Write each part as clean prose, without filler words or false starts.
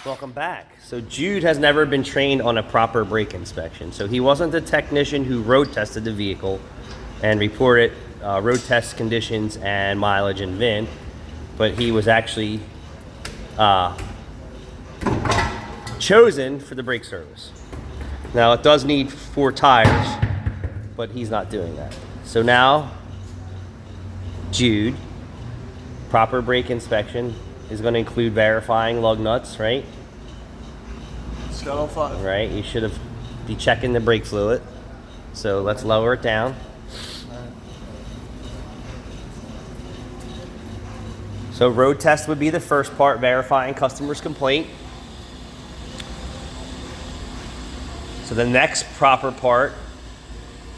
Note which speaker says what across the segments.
Speaker 1: Welcome back. So Jude has never been trained on a proper brake inspection. So he wasn't the technician who road tested the vehicle and reported road test conditions and mileage and VIN, but he was actually chosen for the brake service. Now it does need 4 tires, but he's not doing that. So now Jude, proper brake inspection is going to include verifying lug nuts, right?
Speaker 2: Scale 5.
Speaker 1: Right, you should have be checking the brake fluid. So let's lower it down. So road test would be the first part, verifying customer's complaint. So the next proper part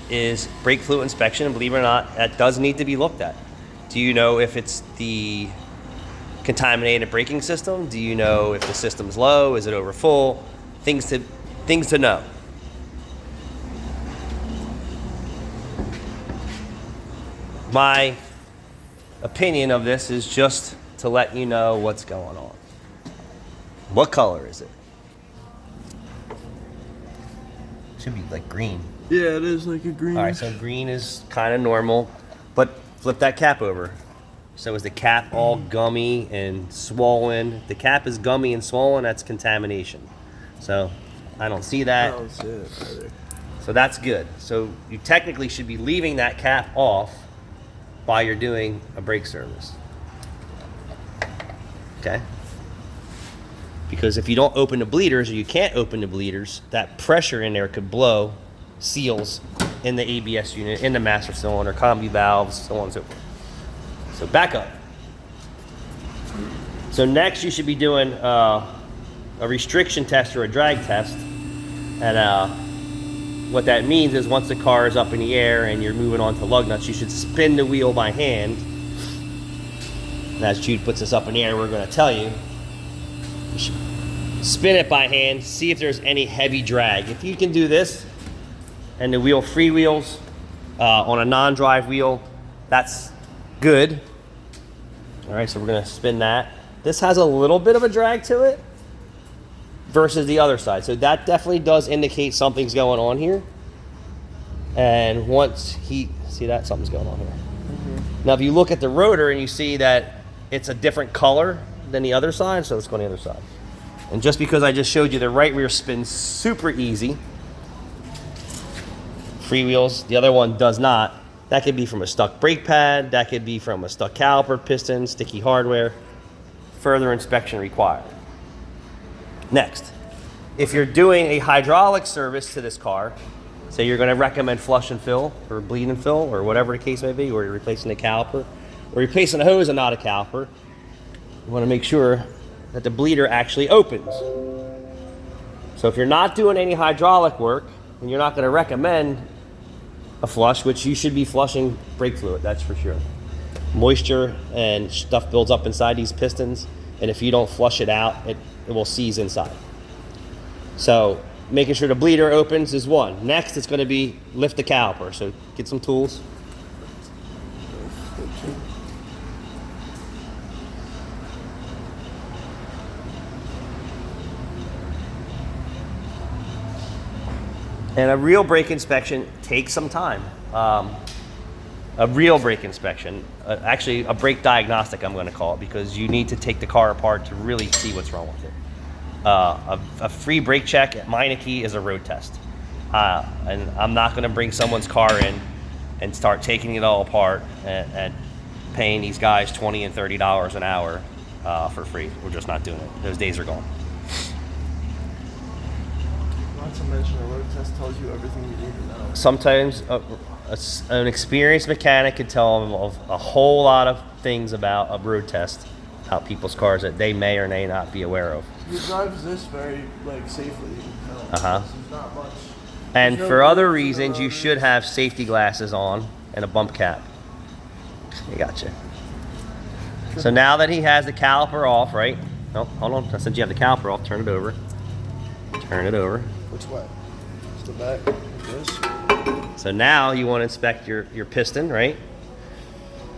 Speaker 1: is brake fluid inspection, and believe it or not, that does need to be looked at. Do you know if it's the contaminated braking system? Do you know if the system's low? Is it over full? Things to know. My opinion of this is just to let you know what's going on. What color is it? Should be like green.
Speaker 2: Yeah, it is like a green.
Speaker 1: All right, so green is kind of normal, but flip that cap over. So is the cap all gummy and swollen? The cap is gummy and swollen, that's contamination. So I don't see that.
Speaker 2: I don't see it either.
Speaker 1: So that's good. So you technically should be leaving that cap off while you're doing a brake service. Okay? Because if you don't open the bleeders, or you can't open the bleeders, that pressure in there could blow seals in the ABS unit, in the master cylinder, combi valves, so on and so forth. So back up. So next you should be doing a restriction test or a drag test. And what that means is once the car is up in the air and you're moving on to lug nuts, you should spin the wheel by hand. And as Jude puts this up in the air, we're going to tell you, you should spin it by hand, see if there's any heavy drag. If you can do this and the wheel freewheels on a non-drive wheel, that's good. All right, so we're going to spin that. This has a little bit of a drag to it versus the other side. So that definitely does indicate something's going on here. And once see that? Something's going on here. Mm-hmm. Now, if you look at the rotor and you see that it's a different color than the other side, so let's go on the other side. And just because I just showed you the right rear spins super easy, freewheels, the other one does not. That could be from a stuck brake pad, that could be from a stuck caliper, piston, sticky hardware. Further inspection required. Next, if you're doing a hydraulic service to this car, say you're going to recommend flush and fill or bleed and fill or whatever the case may be, or you're replacing a caliper or replacing a hose and not a caliper, you want to make sure that the bleeder actually opens. So if you're not doing any hydraulic work, and you're not going to recommend a flush, which you should be flushing brake fluid, that's for sure. Moisture and stuff builds up inside these pistons, and if you don't flush it out, it will seize inside. So making sure the bleeder opens is one. Next, it's going to be lift the caliper. So get some tools. And a real brake inspection takes some time. A real brake inspection, actually a brake diagnostic I'm going to call it, because you need to take the car apart to really see what's wrong with it. A free brake check at Meineke is a road test. And I'm not going to bring someone's car in and start taking it all apart and paying these guys $20 and $30 an hour for free. We're just not doing it. Those days are gone.
Speaker 2: Not to mention a road test tells you everything you need to know.
Speaker 1: Sometimes an experienced mechanic can tell them a whole lot of things about a road test, about people's cars that they may or may not be aware of.
Speaker 2: He drives this very safely.
Speaker 1: Uh huh.
Speaker 2: There's not much.
Speaker 1: And for other reasons, you should have safety glasses on and a bump cap. I gotcha. So now that he has the caliper off, right? Oh, hold on. Since you have the caliper off, turn it over. Turn it over.
Speaker 2: Which way? It's the back. Like this.
Speaker 1: So now you want to inspect your piston, right?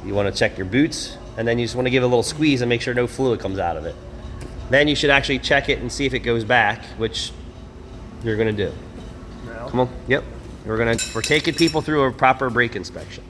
Speaker 1: You want to check your boots, and then you just want to give it a little squeeze and make sure no fluid comes out of it. Then you should actually check it and see if it goes back, which you're gonna do.
Speaker 2: Now.
Speaker 1: Come on, yep. We're taking people through a proper brake inspection.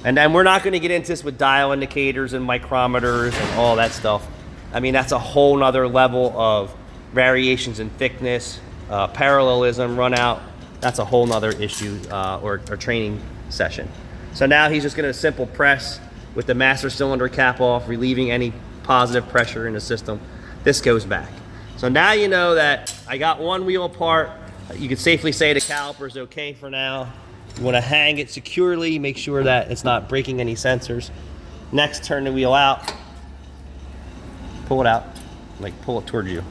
Speaker 1: And then we're not gonna get into this with dial indicators and micrometers and all that stuff. I mean, that's a whole nother level of variations in thickness, parallelism, run out. That's a whole nother issue or training session. So now he's just gonna simple press with the master cylinder cap off, relieving any positive pressure in the system. This goes back. So now you know that I got one wheel apart. You can safely say the caliper's okay for now. You wanna hang it securely, make sure that it's not breaking any sensors. Next, turn the wheel out. Pull it out, like pull it towards you.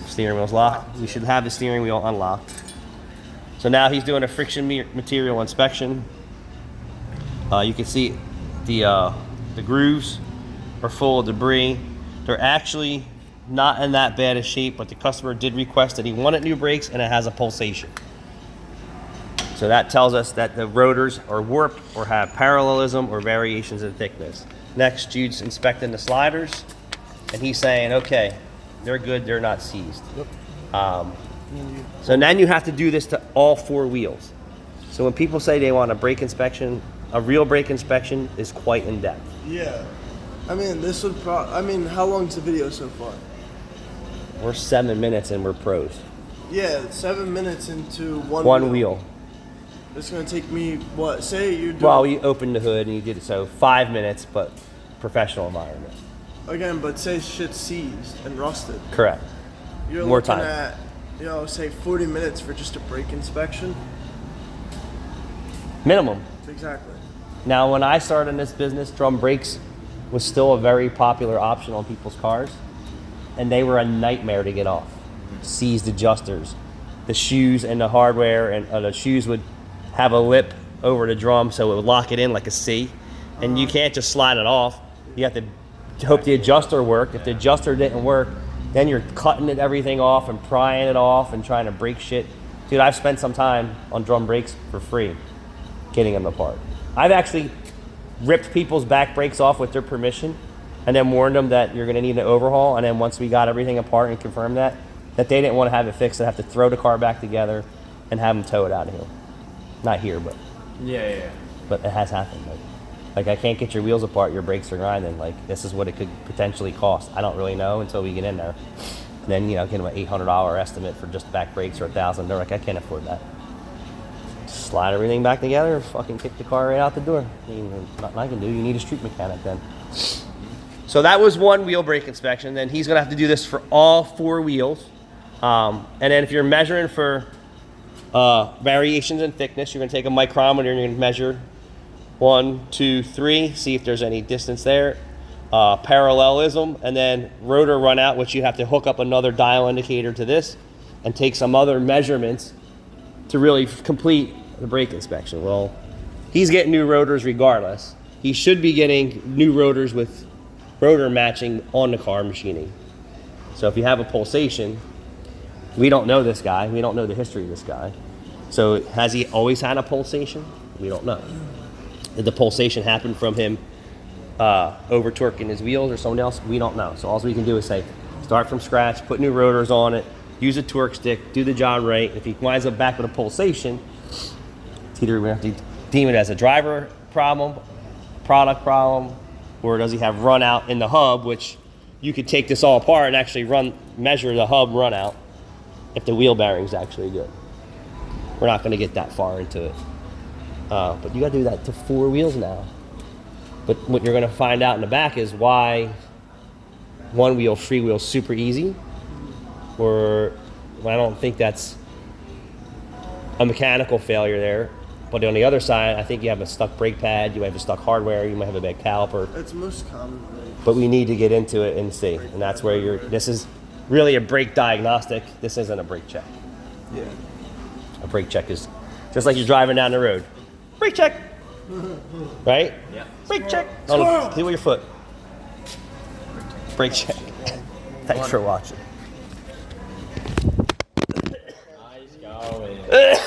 Speaker 1: Steering wheel's locked. You should have the steering wheel unlocked. So now he's doing a friction material inspection. You can see the grooves are full of debris. They're actually not in that bad a shape, but the customer did request that he wanted new brakes and it has a pulsation. So that tells us that the rotors are warped or have parallelism or variations in thickness. Next, Jude's inspecting the sliders and he's saying, okay, they're good, they're not seized. So then you have to do this to all four wheels. So when people say they want a brake inspection, a real brake inspection is quite in depth.
Speaker 2: Yeah. I mean, this would how long's the video so far?
Speaker 1: We're 7 minutes and we're pros.
Speaker 2: Yeah, 7 minutes into
Speaker 1: one wheel.
Speaker 2: It's gonna take me what? Say you're doing.
Speaker 1: Well, you opened the hood and you did it, so 5 minutes, but professional environment.
Speaker 2: Again, but say shit's seized and rusted.
Speaker 1: Correct.
Speaker 2: You're
Speaker 1: More
Speaker 2: looking
Speaker 1: time.
Speaker 2: at, say 40 minutes for just a brake inspection.
Speaker 1: Minimum.
Speaker 2: Exactly.
Speaker 1: Now, when I started in this business, drum brakes was still a very popular option on people's cars, and they were a nightmare to get off. Seized adjusters, the shoes and the hardware, and the shoes would have a lip over the drum, so it would lock it in like a C, and you can't just slide it off. You have to hope the adjuster worked. If the adjuster didn't work, then you're cutting everything off and prying it off and trying to break shit. Dude, I've spent some time on drum brakes for free, getting them apart. I've actually ripped people's back brakes off with their permission and then warned them that you're gonna need an overhaul, and then once we got everything apart and confirmed that they didn't want to have it fixed, I'd have to throw the car back together and have them tow it out of here. Not here, but
Speaker 3: Yeah.
Speaker 1: but it has happened. Like I can't get your wheels apart, your brakes are grinding. Like this is what it could potentially cost. I don't really know until we get in there. And then get them an $800 estimate for just back brakes or $1,000. They're like, I can't afford that. Slide everything back together and fucking kick the car right out the door. I mean, there's nothing I can do. You need a street mechanic then. So that was one wheel brake inspection. Then he's gonna have to do this for all four wheels. And then if you're measuring for variations in thickness, you're gonna take a micrometer and you're gonna measure 1, 2, 3, see if there's any distance there. Parallelism, and then rotor run out, which you have to hook up another dial indicator to this and take some other measurements to really complete the brake inspection. Well, he's getting new rotors regardless. He should be getting new rotors with rotor matching on the car machining. So if you have a pulsation, we don't know this guy. We don't know the history of this guy. So has he always had a pulsation? We don't know. Did the pulsation happen from him over torquing his wheels or someone else? We don't know. So all we can do is say, start from scratch, put new rotors on it, use a torque stick, do the job right. If he winds up back with a pulsation, it's either we have to deem it as a driver problem, product problem, or does he have run out in the hub, which you could take this all apart and actually measure the hub run out if the wheel bearing's actually good. We're not going to get that far into it. But you got to do that to four wheels now. But what you're going to find out in the back is why one wheel, freewheel is super easy. Or I don't think that's a mechanical failure there. But on the other side, I think you have a stuck brake pad, you might have a stuck hardware, you might have a bad caliper.
Speaker 2: That's most common.
Speaker 1: But we need to get into it and see. And that's where this is really a brake diagnostic. This isn't a brake check.
Speaker 2: Yeah.
Speaker 1: A brake check is just like you're driving down the road. Brake check. Right?
Speaker 3: Yeah.
Speaker 1: Brake check. Oh, do it with your foot. Brake check. Thanks for watching.
Speaker 3: Nice going.